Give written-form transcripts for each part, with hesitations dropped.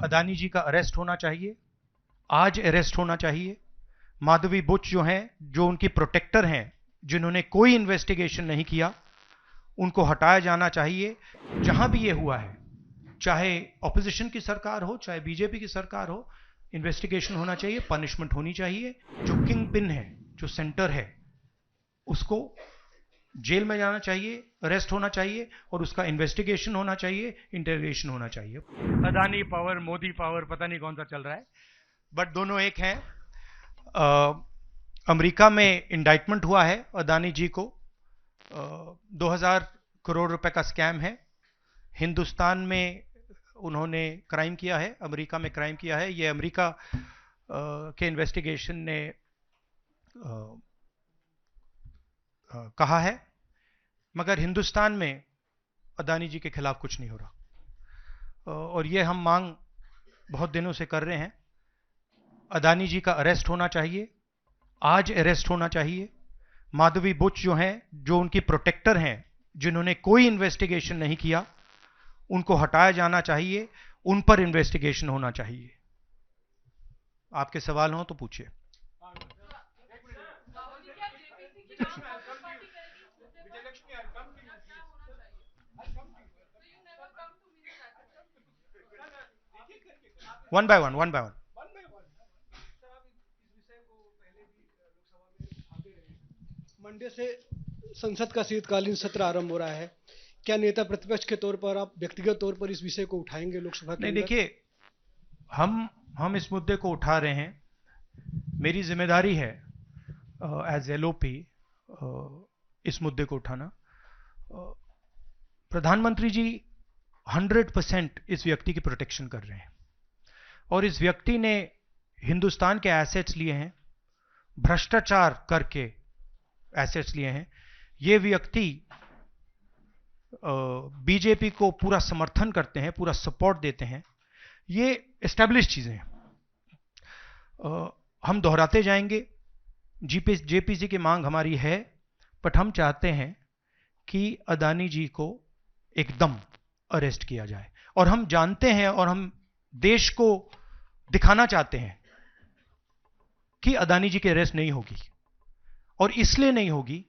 अदानी जी का अरेस्ट होना चाहिए, आज अरेस्ट होना चाहिए। माधवी बुच जो हैं, जो उनकी प्रोटेक्टर हैं, जिन्होंने कोई इन्वेस्टिगेशन नहीं किया, उनको हटाया जाना चाहिए। जहां भी ये हुआ है, चाहे ऑपोजिशन की सरकार हो, चाहे बीजेपी की सरकार हो, इन्वेस्टिगेशन होना चाहिए, पनिशमेंट होनी चाहिए। जो किंग पिन है, जो सेंटर है, उसको जेल में जाना चाहिए, अरेस्ट होना चाहिए और उसका इन्वेस्टिगेशन होना चाहिए, इंटरोगेशन होना चाहिए। अदानी पावर, मोदी पावर, पता नहीं कौन सा चल रहा है, बट दोनों एक हैं। अमेरिका में इंडाइटमेंट हुआ है अदानी जी को। 2000 करोड़ रुपए का स्कैम है। हिंदुस्तान में उन्होंने क्राइम किया है, अमेरिका में क्राइम किया है। ये अमेरिका के इन्वेस्टिगेशन ने कहा है, मगर हिंदुस्तान में अदानी जी के खिलाफ कुछ नहीं हो रहा। और ये हम मांग बहुत दिनों से कर रहे हैं। अदानी जी का अरेस्ट होना चाहिए, आज अरेस्ट होना चाहिए। माधवी बुच जो हैं, जो उनकी प्रोटेक्टर हैं, जिन्होंने कोई इन्वेस्टिगेशन नहीं किया, उनको हटाया जाना चाहिए, उन पर इन्वेस्टिगेशन होना चाहिए। आपके सवाल हो तो पूछिए। One by one, one by one. Monday से संसद का शीतकालीन सत्र आरंभ हो रहा है। क्या नेता प्रतिपक्ष के तौर पर आप व्यक्तिगत तौर पर इस विषय को उठाएंगे लोकसभा के नहीं, अंदर? देखिए, हम इस मुद्दे को उठा रहे हैं। मेरी जिम्मेदारी है एज एलओपी इस मुद्दे को उठाना। प्रधानमंत्री जी 100% इस व्यक्ति की प्रोटेक्शन कर रहे हैं और इस व्यक्ति ने हिंदुस्तान के एसेट्स लिए हैं, भ्रष्टाचार करके एसेट्स लिए हैं। ये व्यक्ति बीजेपी को पूरा समर्थन करते हैं, पूरा सपोर्ट देते हैं। ये एस्टैब्लिश चीजें हैं। हम दोहराते जाएंगे। जेपीसी की मांग हमारी है, बट हम चाहते हैं कि अदानी जी को एकदम अरेस्ट किया जाए। और हम जानते हैं और हम देश को दिखाना चाहते हैं कि अदानी जी की अरेस्ट नहीं होगी। और इसलिए नहीं होगी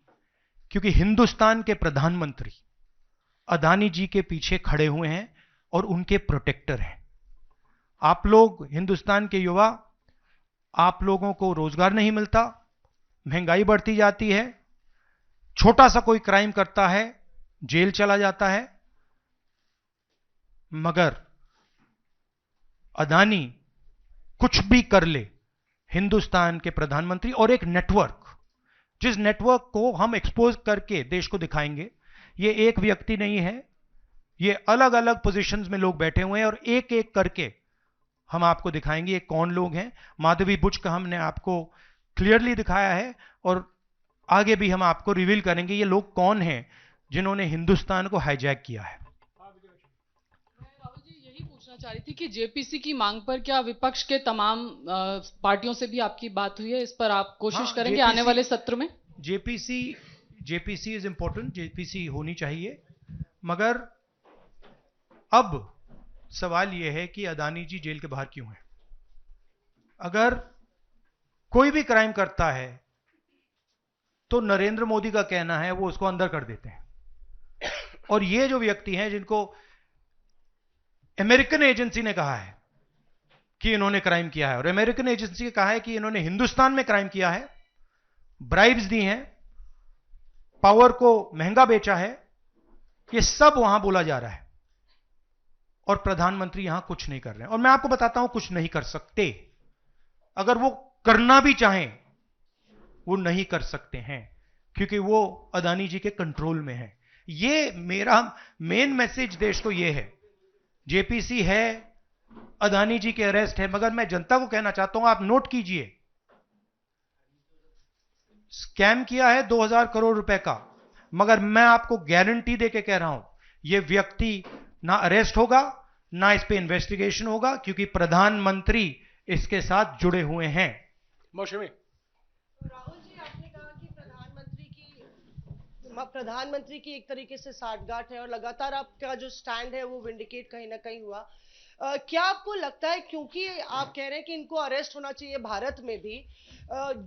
क्योंकि हिंदुस्तान के प्रधानमंत्री अदानी जी के पीछे खड़े हुए हैं और उनके प्रोटेक्टर हैं। आप लोग, हिंदुस्तान के युवा, आप लोगों को रोजगार नहीं मिलता, महंगाई बढ़ती जाती है, छोटा सा कोई क्राइम करता है, जेल चला जाता है, मगर अदानी कुछ भी कर ले, हिंदुस्तान के प्रधानमंत्री और एक नेटवर्क, जिस नेटवर्क को हम एक्सपोज करके देश को दिखाएंगे। ये एक व्यक्ति नहीं है, ये अलग अलग पोजीशंस में लोग बैठे हुए हैं और एक एक करके हम आपको दिखाएंगे ये कौन लोग हैं। माधवी बुच का हमने आपको क्लियरली दिखाया है और आगे भी हम आपको रिवील करेंगे ये लोग कौन हैं जिन्होंने हिंदुस्तान को हाईजैक किया है। राहुल जी, यही पूछना चाह रही थी कि जेपीसी की मांग पर क्या विपक्ष के तमाम पार्टियों से भी आपकी बात हुई है? इस पर आप कोशिश करेंगे आने वाले सत्र में? जेपीसी इज इंपॉर्टेंट, जेपीसी होनी चाहिए, मगर अब सवाल यह है कि अदानी जी जेल के बाहर क्यों हैं? अगर कोई भी क्राइम करता है तो नरेंद्र मोदी का कहना है वो उसको अंदर कर देते हैं। और ये जो व्यक्ति हैं जिनको अमेरिकन एजेंसी ने कहा है कि इन्होंने क्राइम किया है, और अमेरिकन एजेंसी ने कहा है कि इन्होंने हिंदुस्तान में क्राइम किया है, ब्राइब्स दी हैं, पावर को महंगा बेचा है, ये सब वहां बोला जा रहा है और प्रधानमंत्री यहां कुछ नहीं कर रहे हैं। और मैं आपको बताता हूं कुछ नहीं कर सकते। अगर वो करना भी चाहें वो नहीं कर सकते हैं क्योंकि वो अदानी जी के कंट्रोल में है। ये मेरा मेन मैसेज देश को ये है। जेपीसी है, अदानी जी के अरेस्ट है, मगर मैं जनता को कहना चाहता हूं, आप नोट कीजिए, स्कैम किया है 2000 करोड़ रुपए का, मगर मैं आपको गारंटी देके कह रहा हूं यह व्यक्ति ना अरेस्ट होगा, ना इस पे इन्वेस्टिगेशन होगा, क्योंकि प्रधानमंत्री इसके साथ जुड़े हुए हैं। मौसमी राहुल जी, आपने कहा कि प्रधानमंत्री की एक तरीके से साठगांठ है और लगातार आपका जो स्टैंड है वो विंडिकेट कहीं ना कहीं हुआ। क्या आपको लगता है, क्योंकि आप कह रहे हैं कि इनको अरेस्ट होना चाहिए भारत में भी,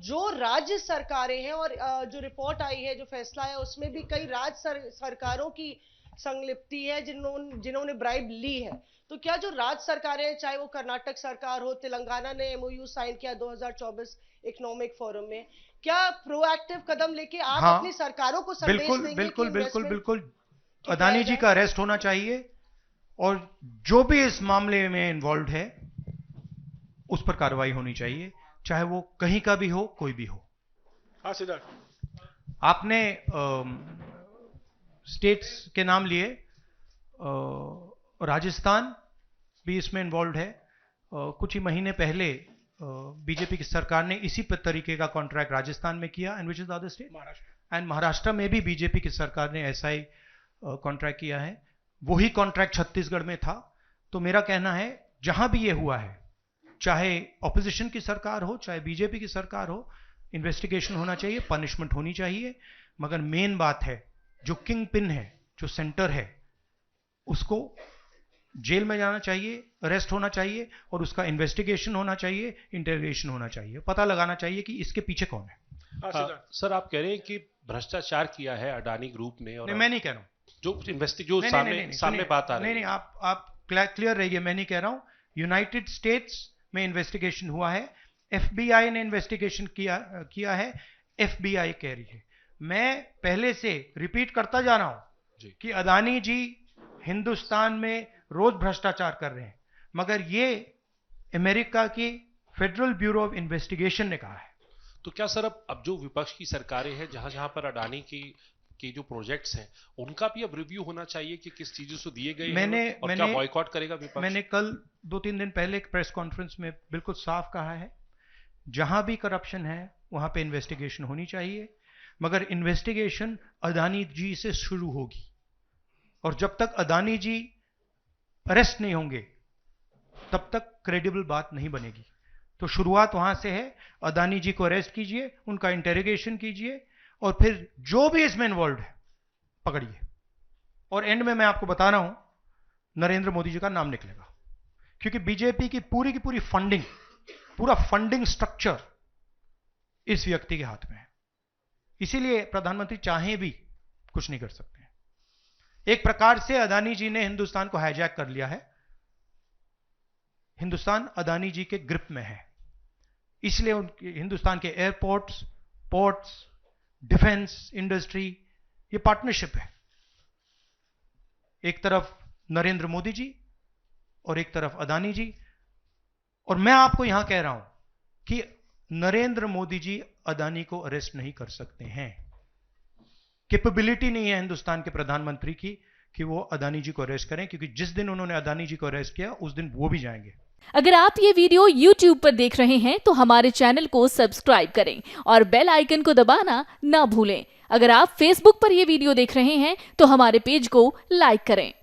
जो राज्य सरकारें हैं और जो रिपोर्ट आई है, जो फैसला है, उसमें भी कई राज्य सरकारों की संलिप्ति है जिन्होंने ब्राइब ली है, तो क्या जो राज्य सरकारें हैं, चाहे वो कर्नाटक सरकार हो, तेलंगाना ने एमओयू साइन किया 2024 इकोनॉमिक फोरम में, क्या प्रोएक्टिव कदम लेके आप अपनी सरकारों को संदेश देंगे? बिल्कुल बिल्कुल बिल्कुल अदानी जी का अरेस्ट होना चाहिए और जो भी इस मामले में इन्वॉल्व है उस पर कार्रवाई होनी चाहिए, चाहे वो कहीं का भी हो, कोई भी हो। हाँ सिद्धार्थ, आपने स्टेट्स के नाम लिए, राजस्थान भी इसमें इन्वॉल्व है। कुछ ही महीने पहले बीजेपी की सरकार ने इसी तरीके का कॉन्ट्रैक्ट राजस्थान में किया, and which is the other state, and Maharashtra में भी बीजेपी की सरकार ने ऐसा ही कॉन्ट्रैक्ट किया है। वही कॉन्ट्रैक्ट छत्तीसगढ़ में था। तो मेरा कहना है जहां भी ये हुआ है, चाहे ऑपोजिशन की सरकार हो, चाहे बीजेपी की सरकार हो, इन्वेस्टिगेशन होना चाहिए, पनिशमेंट होनी चाहिए, मगर मेन बात है जो किंग पिन है, जो सेंटर है, उसको जेल में जाना चाहिए, अरेस्ट होना चाहिए और उसका इन्वेस्टिगेशन होना चाहिए, इंटरोगेशन होना चाहिए, पता लगाना चाहिए कि इसके पीछे कौन है। सर, आप कह रहे हैं कि भ्रष्टाचार किया है अडानी ग्रुप ने, और नहीं, मैं नहीं कह रहा हूं, जो सामने बात आ रही है। नहीं, आप क्लियर रहिए, मैं नहीं कह रहा हूं। यूनाइटेड स्टेट्स में इन्वेस्टिगेशन हुआ है, एफबीआई ने इन्वेस्टिगेशन किया है, एफबीआई कह रही है। मैं पहले से रिपीट करता जा रहा हूं कि अदानी जी हिंदुस्तान में रोज भ्रष्टाचार कर रहे हैं, मगर ये अमेरिका की फेडरल ब्यूरो ऑफ इन्वेस्टिगेशन ने कहा है। तो क्या सर अब जो विपक्ष की सरकारें हैं, जहां जहां पर अडानी की जो प्रोजेक्ट्स हैं, उनका भी अब रिव्यू होना चाहिए कि किस चीजों से दिए गए हैं और क्या बॉयकॉट करेगा विपक्ष? मैंने कल 2-3 दिन पहले एक प्रेस कॉन्फ्रेंस में बिल्कुल साफ कहा है, जहां भी करप्शन है वहां पे इन्वेस्टिगेशन होनी चाहिए, मगर इन्वेस्टिगेशन अदानी जी से शुरू होगी, और जब तक अदानी जी अरेस्ट नहीं होंगे तब तक क्रेडिबल बात नहीं बनेगी। तो शुरुआत वहां से है, अदानी जी को अरेस्ट कीजिए, उनका इंटेरोगेशन कीजिए, और फिर जो भी इसमें इन्वॉल्व है पकड़िए, और एंड में मैं आपको बता रहा हूं नरेंद्र मोदी जी का नाम निकलेगा, क्योंकि बीजेपी की पूरी फंडिंग, पूरा फंडिंग स्ट्रक्चर इस व्यक्ति के हाथ में है। इसीलिए प्रधानमंत्री चाहे भी कुछ नहीं कर सकते हैं। एक प्रकार से अदानी जी ने हिंदुस्तान को हाईजैक कर लिया है, हिंदुस्तान अदानी जी के ग्रिप में है, इसलिए उनके हिंदुस्तान के एयरपोर्ट्स, पोर्ट्स, डिफेंस इंडस्ट्री, ये पार्टनरशिप है। एक तरफ नरेंद्र मोदी जी और एक तरफ अदानी जी, और मैं आपको यहां कह रहा हूं कि नरेंद्र मोदी जी अदानी को अरेस्ट नहीं कर सकते हैं। कैपेबिलिटी नहीं है हिंदुस्तान के प्रधानमंत्री की कि वो अदानी जी को अरेस्ट करें, क्योंकि जिस दिन उन्होंने अदानी जी को अरेस्ट किया उस दिन वो भी जाएंगे। अगर आप ये वीडियो YouTube पर देख रहे हैं तो हमारे चैनल को सब्सक्राइब करें और बेल आइकन को दबाना ना भूलें। अगर आप Facebook पर ये वीडियो देख रहे हैं तो हमारे पेज को लाइक करें।